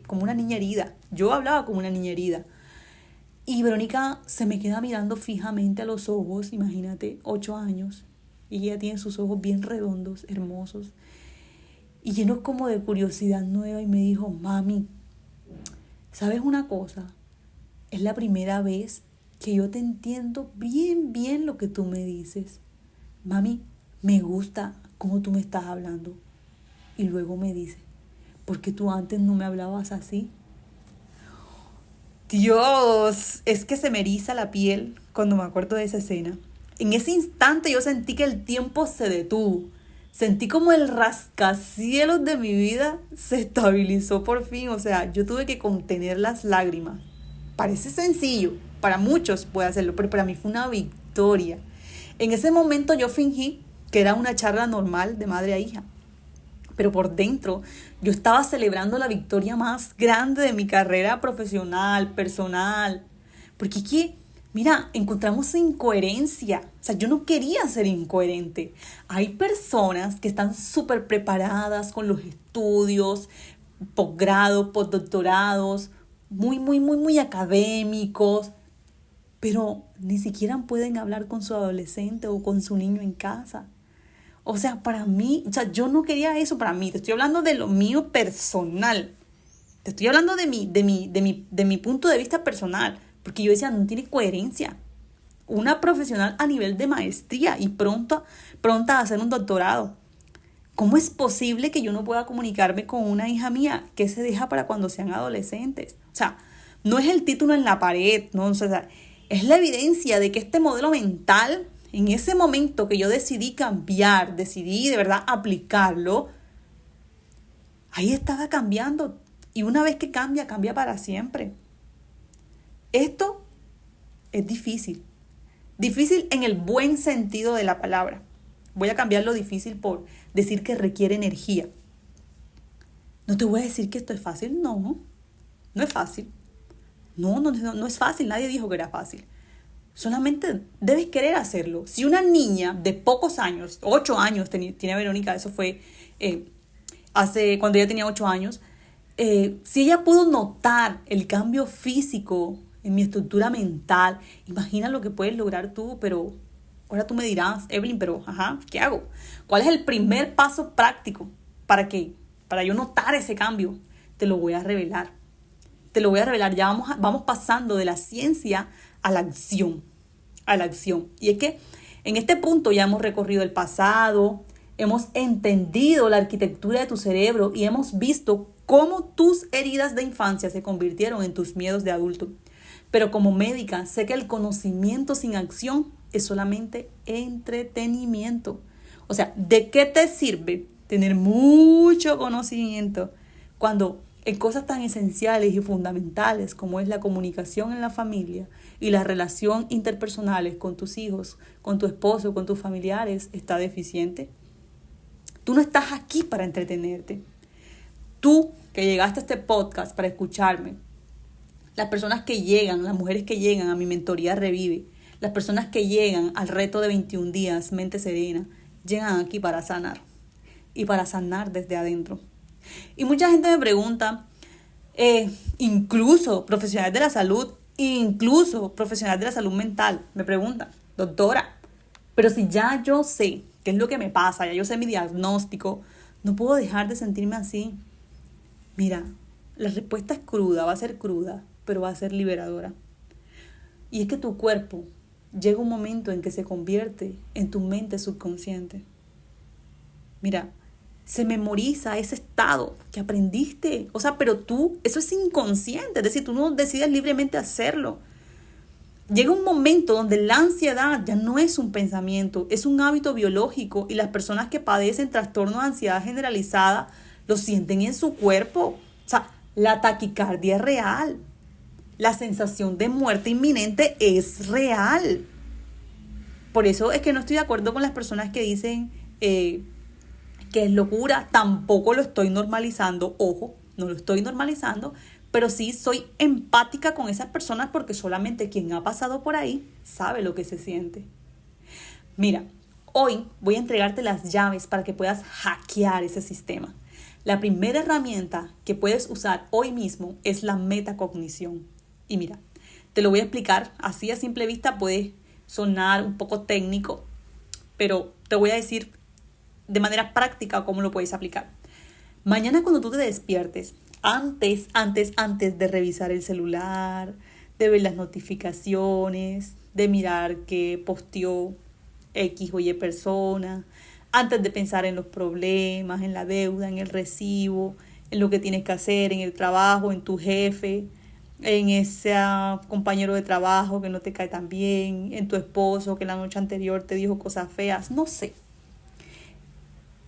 como una niña herida. Yo hablaba como una niña herida. Y Verónica se me queda mirando fijamente a los ojos, imagínate, 8 años. Y ella tiene sus ojos bien redondos, hermosos. Y llenos como de curiosidad nueva y me dijo, mami, ¿sabes una cosa? Es la primera vez que yo te entiendo bien lo que tú me dices. Mami, me gusta cómo tú me estás hablando. Y luego me dice, ¿por qué tú antes no me hablabas así? Dios, es que se me eriza la piel cuando me acuerdo de esa escena. En ese instante yo sentí que el tiempo se detuvo. Sentí como el rascacielos de mi vida se estabilizó por fin. O sea, yo tuve que contener las lágrimas. Parece sencillo, para muchos puede hacerlo, pero para mí fue una victoria. En ese momento yo fingí que era una charla normal de madre a hija. Pero por dentro yo estaba celebrando la victoria más grande de mi carrera profesional, personal. Porque es que, mira, encontramos incoherencia. O sea, yo no quería ser incoherente. Hay personas que están súper preparadas con los estudios, posgrado, postdoctorados, muy académicos, pero ni siquiera pueden hablar con su adolescente o con su niño en casa. O sea, para mí, o sea, yo no quería eso para mí. Te estoy hablando de lo mío personal. Te estoy hablando de mi punto de vista personal. Porque yo decía, no tiene coherencia. Una profesional a nivel de maestría y pronta a hacer un doctorado. ¿Cómo es posible que yo no pueda comunicarme con una hija mía que se deja para cuando sean adolescentes? O sea, no es el título en la pared, ¿no? O sea, es la evidencia de que este modelo mental, en ese momento que yo decidí cambiar, decidí de verdad aplicarlo, ahí estaba cambiando. Y una vez que cambia, cambia para siempre. Esto es difícil. Difícil en el buen sentido de la palabra. Voy a cambiar lo difícil por decir que requiere energía. No te voy a decir que esto es fácil, no es fácil. No es fácil, nadie dijo que era fácil. Solamente debes querer hacerlo. Si una niña de pocos años, 8 años tiene Verónica, eso fue cuando ella tenía 8 años, si ella pudo notar el cambio físico en mi estructura mental, imagina lo que puedes lograr tú, pero ahora tú me dirás, Evelyn, pero ¿qué hago? ¿Cuál es el primer paso práctico para yo notar ese cambio? Te lo voy a revelar. Ya vamos pasando de la ciencia a la acción. Y es que en este punto ya hemos recorrido el pasado, hemos entendido la arquitectura de tu cerebro y hemos visto cómo tus heridas de infancia se convirtieron en tus miedos de adulto. Pero como médica sé que el conocimiento sin acción es solamente entretenimiento. O sea, ¿de qué te sirve tener mucho conocimiento cuando en cosas tan esenciales y fundamentales como es la comunicación en la familia y la relación interpersonales con tus hijos, con tu esposo, con tus familiares está deficiente? Tú no estás aquí para entretenerte. Tú que llegaste a este podcast para escucharme, las personas que llegan, las mujeres que llegan a mi mentoría Revive, las personas que llegan al reto de 21 días, Mente Serena, llegan aquí para sanar y para sanar desde adentro. Y mucha gente me pregunta, incluso profesionales de la salud, incluso profesionales de la salud mental, me preguntan, doctora, pero si ya yo sé qué es lo que me pasa, ya yo sé mi diagnóstico, no puedo dejar de sentirme así. Mira, la respuesta es cruda, va a ser cruda, pero va a ser liberadora. Y es que tu cuerpo llega un momento en que se convierte en tu mente subconsciente. Mira, se memoriza ese estado que aprendiste. O sea, pero eso es inconsciente, es decir, tú no decides libremente hacerlo. Llega un momento donde la ansiedad ya no es un pensamiento, es un hábito biológico y las personas que padecen trastorno de ansiedad generalizada lo sienten en su cuerpo. O sea, la taquicardia es real. La sensación de muerte inminente es real. Por eso es que no estoy de acuerdo con las personas que dicen que es locura. Tampoco lo estoy normalizando. Ojo, no lo estoy normalizando. Pero sí soy empática con esas personas porque solamente quien ha pasado por ahí sabe lo que se siente. Mira, hoy voy a entregarte las llaves para que puedas hackear ese sistema. La primera herramienta que puedes usar hoy mismo es la metacognición. Y mira, te lo voy a explicar así a simple vista, puede sonar un poco técnico, pero te voy a decir de manera práctica cómo lo puedes aplicar. Mañana cuando tú te despiertes, antes de revisar el celular, de ver las notificaciones, de mirar qué posteó X o Y persona, antes de pensar en los problemas, en la deuda, en el recibo, en lo que tienes que hacer, en el trabajo, en tu jefe, en ese compañero de trabajo que no te cae tan bien, en tu esposo que la noche anterior te dijo cosas feas, no sé.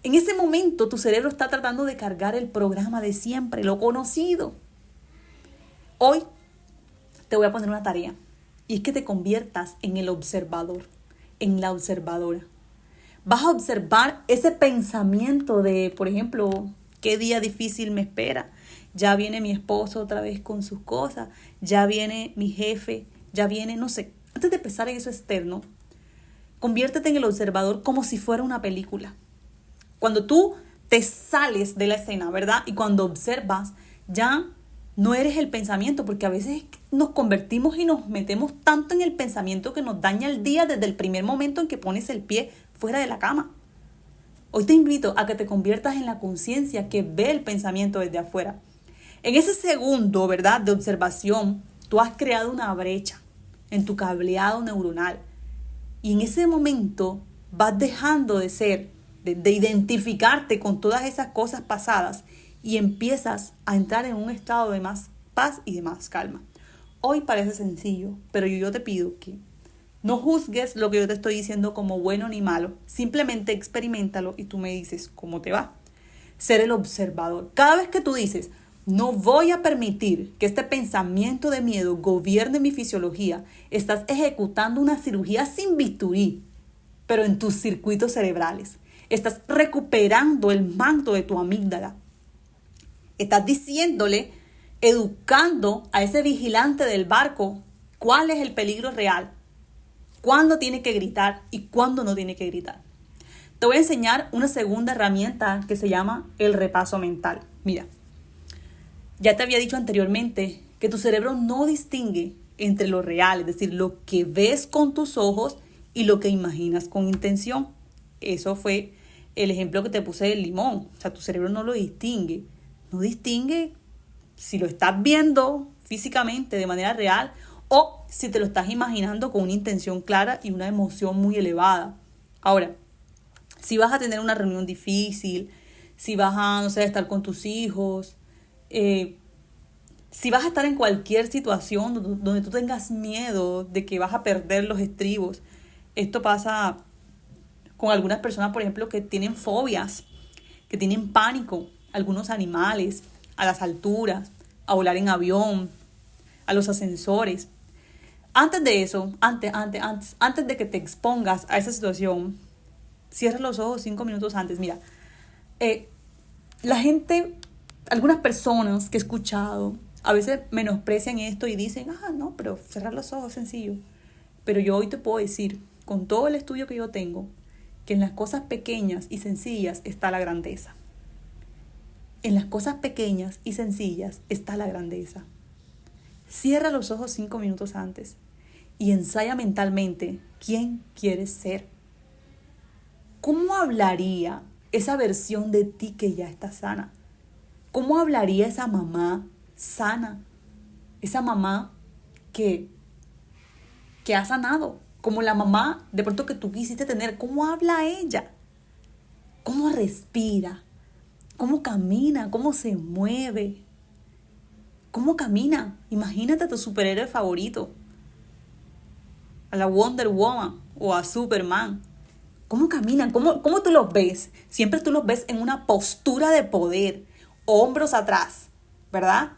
En ese momento tu cerebro está tratando de cargar el programa de siempre, lo conocido. Hoy te voy a poner una tarea y es que te conviertas en el observador, en la observadora. Vas a observar ese pensamiento de, por ejemplo, ¿qué día difícil me espera? Ya viene mi esposo otra vez con sus cosas, ya viene mi jefe, ya viene, no sé. Antes de pensar en eso externo, conviértete en el observador como si fuera una película. Cuando tú te sales de la escena, ¿verdad? Y cuando observas, ya no eres el pensamiento, porque a veces nos convertimos y nos metemos tanto en el pensamiento que nos daña el día desde el primer momento en que pones el pie fuera de la cama. Hoy te invito a que te conviertas en la conciencia que ve el pensamiento desde afuera. En ese segundo, ¿verdad?, de observación, tú has creado una brecha en tu cableado neuronal. Y en ese momento vas dejando de identificarte con todas esas cosas pasadas y empiezas a entrar en un estado de más paz y de más calma. Hoy parece sencillo, pero yo te pido que no juzgues lo que yo te estoy diciendo como bueno ni malo. Simplemente experiméntalo y tú me dices cómo te va. Ser el observador. Cada vez que tú dices, no voy a permitir que este pensamiento de miedo gobierne mi fisiología, estás ejecutando una cirugía sin bisturí, pero en tus circuitos cerebrales. Estás recuperando el manto de tu amígdala. Estás diciéndole, educando a ese vigilante del barco cuál es el peligro real, cuándo tiene que gritar y cuándo no tiene que gritar. Te voy a enseñar una segunda herramienta que se llama el repaso mental. Mira, ya te había dicho anteriormente que tu cerebro no distingue entre lo real, es decir, lo que ves con tus ojos y lo que imaginas con intención. Eso fue el ejemplo que te puse del limón. O sea, tu cerebro no lo distingue. No distingue si lo estás viendo físicamente de manera real o si te lo estás imaginando con una intención clara y una emoción muy elevada. Ahora, si vas a tener una reunión difícil, si vas a, no sé, estar con tus hijos, si vas a estar en cualquier situación donde tú tengas miedo de que vas a perder los estribos, esto pasa con algunas personas, por ejemplo, que tienen fobias, que tienen pánico a algunos animales, a las alturas, a volar en avión, a los ascensores. Antes de eso, antes de que te expongas a esa situación, cierra los ojos 5 minutos antes. Mira, la gente, algunas personas que he escuchado, a veces menosprecian esto y dicen, no, pero cerrar los ojos es sencillo. Pero yo hoy te puedo decir, con todo el estudio que yo tengo, que en las cosas pequeñas y sencillas está la grandeza. En las cosas pequeñas y sencillas está la grandeza. Cierra los ojos 5 minutos antes y ensaya mentalmente quién quieres ser. ¿Cómo hablaría esa versión de ti que ya está sana? ¿Cómo hablaría esa mamá sana? Esa mamá que ha sanado. Como la mamá de pronto que tú quisiste tener. ¿Cómo habla ella? ¿Cómo respira? cómo camina, cómo se mueve, cómo camina. Imagínate a tu superhéroe favorito, a la Wonder Woman o a Superman. ¿Cómo caminan? ¿Cómo tú los ves? Siempre tú los ves en una postura de poder, hombros atrás, ¿verdad?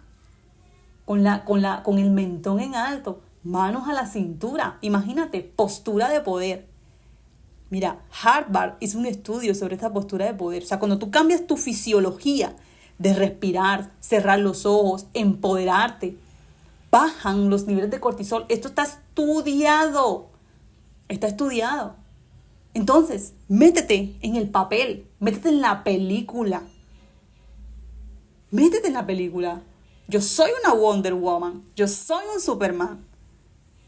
Con el mentón en alto, manos a la cintura. Imagínate, postura de poder. Mira, Harvard hizo un estudio sobre esta postura de poder. O sea, cuando tú cambias tu fisiología de respirar, cerrar los ojos, empoderarte, bajan los niveles de cortisol. Esto está estudiado. Está estudiado. Entonces, métete en el papel, métete en la película. Métete en la película. Yo soy una Wonder Woman, yo soy un Superman.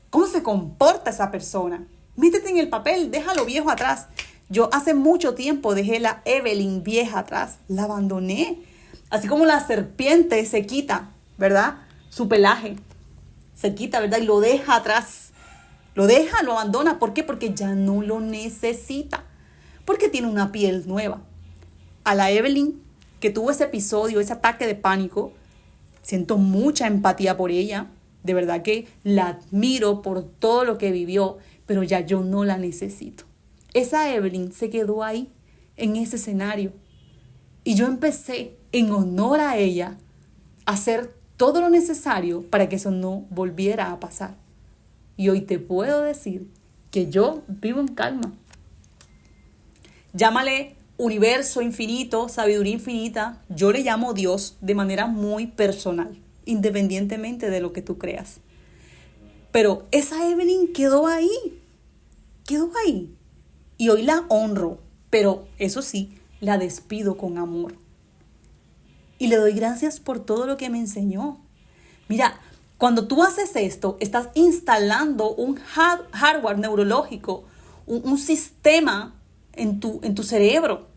¿Cómo se comporta esa persona? Métete en el papel, déjalo viejo atrás. Yo hace mucho tiempo dejé la Evelyn vieja atrás, la abandoné. Así como la serpiente se quita, ¿verdad? Su pelaje se quita, ¿verdad? Y lo deja atrás. Lo deja, lo abandona. ¿Por qué? Porque ya no lo necesita. Porque tiene una piel nueva. A la Evelyn que tuvo ese episodio, ese ataque de pánico, siento mucha empatía por ella. De verdad que la admiro por todo lo que vivió, pero ya yo no la necesito. Esa Evelyn se quedó ahí, en ese escenario. Y yo empecé, en honor a ella, a hacer todo lo necesario para que eso no volviera a pasar. Y hoy te puedo decir que yo vivo en calma. Llámale universo infinito, sabiduría infinita. Yo le llamo Dios de manera muy personal, independientemente de lo que tú creas. Pero esa Evelyn quedó ahí. Quedó ahí. Y hoy la honro, pero eso sí, la despido con amor. Y le doy gracias por todo lo que me enseñó. Mira, cuando tú haces esto, estás instalando un hardware neurológico, un sistema en tu cerebro,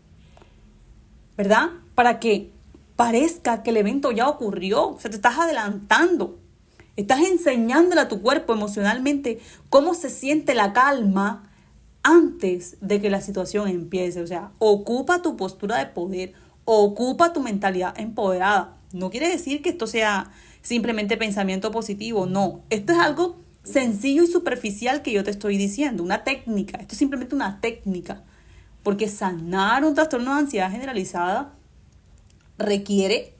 ¿verdad? Para que parezca que el evento ya ocurrió. O sea, te estás adelantando. Estás enseñándole a tu cuerpo emocionalmente cómo se siente la calma antes de que la situación empiece. O sea, ocupa tu postura de poder, ocupa tu mentalidad empoderada. No quiere decir que esto sea simplemente pensamiento positivo, no. Esto es algo sencillo y superficial que yo te estoy diciendo, una técnica. Esto es simplemente una técnica. Porque sanar un trastorno de ansiedad generalizada requiere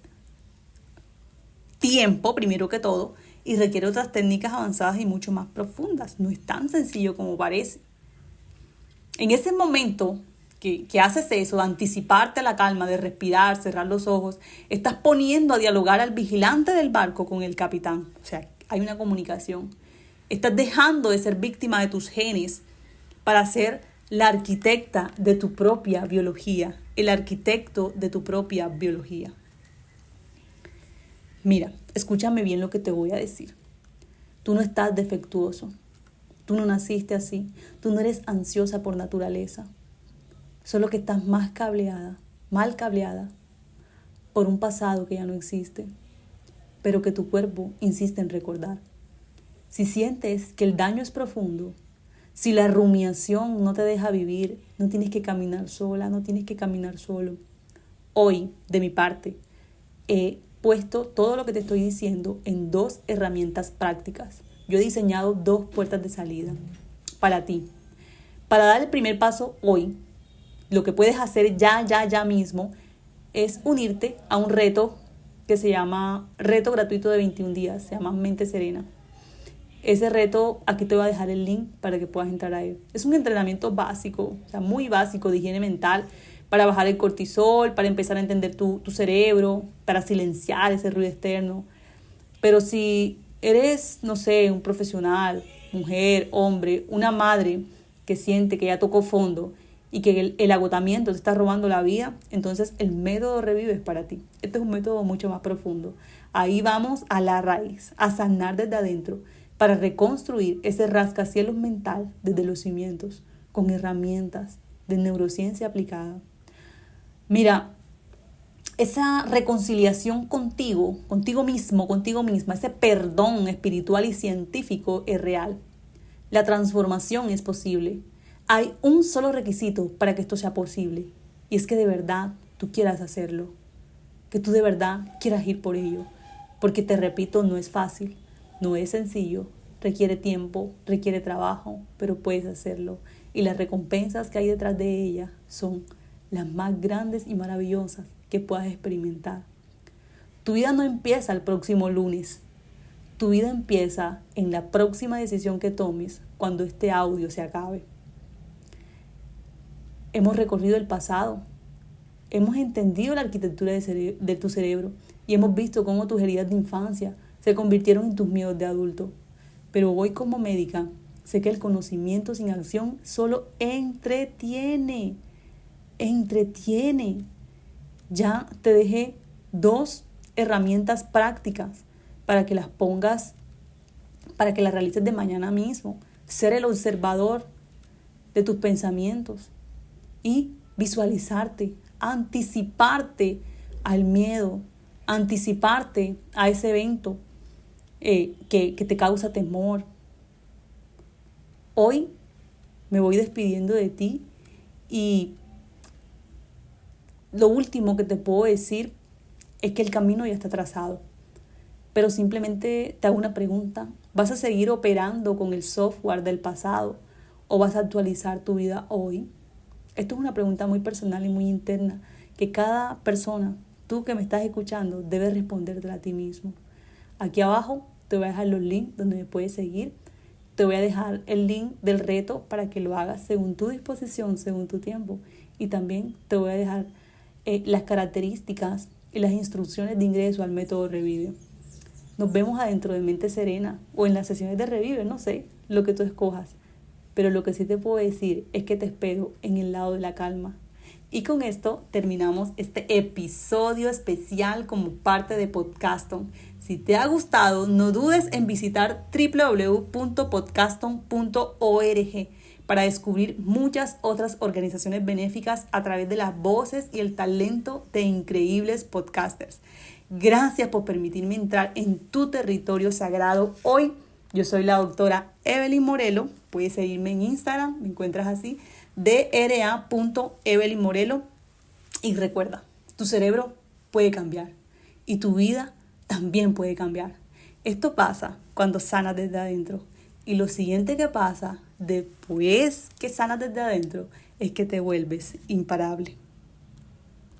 tiempo, primero que todo, y requiere otras técnicas avanzadas y mucho más profundas. No es tan sencillo como parece. En ese momento que haces eso, de anticiparte a la calma, de respirar, cerrar los ojos, estás poniendo a dialogar al vigilante del barco con el capitán. O sea, hay una comunicación. Estás dejando de ser víctima de tus genes para ser la arquitecta de tu propia biología, el arquitecto de tu propia biología. Mira, escúchame bien lo que te voy a decir. Tú no estás defectuoso. Tú no naciste así. Tú no eres ansiosa por naturaleza. Solo que estás mal cableada por un pasado que ya no existe, pero que tu cuerpo insiste en recordar. Si sientes que el daño es profundo, si la rumiación no te deja vivir, no tienes que caminar sola, no tienes que caminar solo. Hoy, de mi parte, he puesto todo lo que te estoy diciendo en 2 herramientas prácticas. Yo he diseñado 2 puertas de salida para ti. Para dar el primer paso hoy, lo que puedes hacer ya mismo es unirte a un reto que se llama reto gratuito de 21 días, se llama Mente Serena. Ese reto, aquí te voy a dejar el link para que puedas entrar a él. Es un entrenamiento básico, o sea, muy básico de higiene mental, para bajar el cortisol, para empezar a entender tu cerebro, para silenciar ese ruido externo. Pero si eres, no sé, un profesional, mujer, hombre, una madre que siente que ya tocó fondo y que el agotamiento te está robando la vida, entonces el método Revive es para ti. Este es un método mucho más profundo. Ahí vamos a la raíz, a sanar desde adentro, para reconstruir ese rascacielos mental desde los cimientos, con herramientas de neurociencia aplicada. Mira, esa reconciliación contigo mismo, contigo misma, ese perdón espiritual y científico es real. La transformación es posible. Hay un solo requisito para que esto sea posible, y es que de verdad tú quieras hacerlo. que tú de verdad quieras ir por ello. Porque te repito, no es fácil, no es sencillo, requiere tiempo, requiere trabajo, pero puedes hacerlo. Y las recompensas que hay detrás de ella son las más grandes y maravillosas que puedas experimentar. Tu vida no empieza el próximo lunes. Tu vida empieza en la próxima decisión que tomes cuando este audio se acabe. Hemos recorrido el pasado, hemos entendido la arquitectura de tu cerebro y hemos visto cómo tus heridas de infancia se convirtieron en tus miedos de adulto. Pero hoy como médica sé que el conocimiento sin acción solo entretiene. Ya te dejé 2 herramientas prácticas para que las pongas, para que las realices de mañana mismo. Ser el observador de tus pensamientos y visualizarte, anticiparte al miedo, anticiparte a ese evento que te causa temor. Hoy me voy despidiendo de ti y lo último que te puedo decir es que el camino ya está trazado. Pero simplemente te hago una pregunta. ¿Vas a seguir operando con el software del pasado o vas a actualizar tu vida hoy? Esto es una pregunta muy personal y muy interna que cada persona, tú que me estás escuchando, debes responderte a ti mismo. Aquí abajo te voy a dejar los links donde me puedes seguir. Te voy a dejar el link del reto para que lo hagas según tu disposición, según tu tiempo. Y también te voy a dejar las características y las instrucciones de ingreso al método Revive. Nos vemos adentro de Mente Serena o en las sesiones de Revive, no sé, lo que tú escojas. Pero lo que sí te puedo decir es que te espero en el lado de la calma. Y con esto terminamos este episodio especial como parte de Podcaston. Si te ha gustado, no dudes en visitar www.podcaston.org para descubrir muchas otras organizaciones benéficas a través de las voces y el talento de increíbles podcasters. Gracias por permitirme entrar en tu territorio sagrado. Hoy yo soy la doctora Evelyn Morelo. Puedes seguirme en Instagram, me encuentras así, dra.evelynmorelo. Y recuerda, tu cerebro puede cambiar y tu vida también puede cambiar. Esto pasa cuando sanas desde adentro. Y lo siguiente que pasa después que sanas desde adentro es que te vuelves imparable.